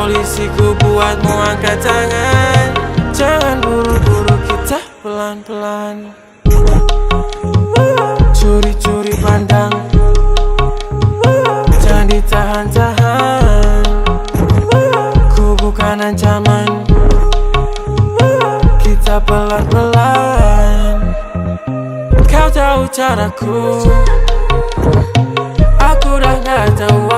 polisiku buatmu angkat tangan. Jangan buru-buru, kita pelan-pelan. Curi-curi pandang, jangan ditahan-tahan. Ku bukan ancaman, kita pelan-pelan. Kau tahu caraku, aku dah gak tahu